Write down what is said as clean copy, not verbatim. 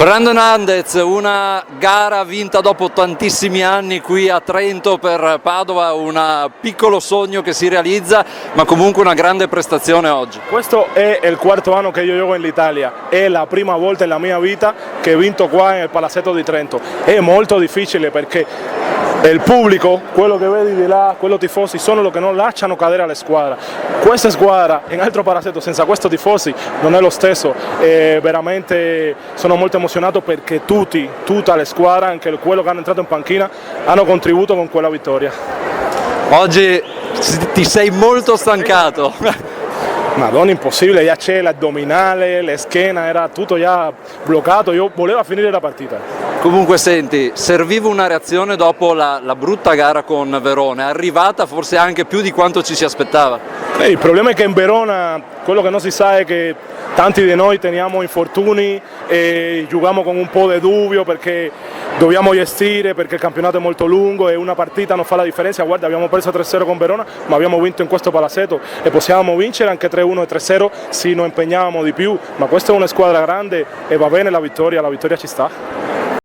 Fernando Hernandez, una gara vinta dopo tantissimi anni qui a Trento per Padova, un piccolo sogno che si realizza, ma comunque una grande prestazione oggi. Questo è il quarto anno che io gioco in Italia, è la prima volta nella mia vita che ho vinto qua nel Palazzetto di Trento. È molto difficile perché il pubblico, quello che vedi di là, quello tifosi, sono quello che non lasciano cadere la squadra. Questa squadra in altro palazzetto senza questi tifosi non è lo stesso, e veramente sono molto emozionato perché tutta la squadra, anche quello che hanno entrato in panchina, hanno contribuito con quella vittoria. Oggi ti sei molto stancato. Madonna, impossibile, già c'è l'addominale, la schiena, era tutto già bloccato, io volevo finire la partita. Comunque senti, serviva una reazione dopo la brutta gara con Verona, è arrivata forse anche più di quanto ci si aspettava. Il problema è che in Verona quello che non si sa è che tanti di noi teniamo infortuni e giochiamo con un po' di dubbio perché dobbiamo gestire, perché il campionato è molto lungo e una partita non fa la differenza. Guarda, abbiamo preso 3-0 con Verona, ma abbiamo vinto in questo palazzetto e possiamo vincere anche 3-1 e 3-0 se non impegniamo di più, ma questa è una squadra grande e va bene la vittoria ci sta.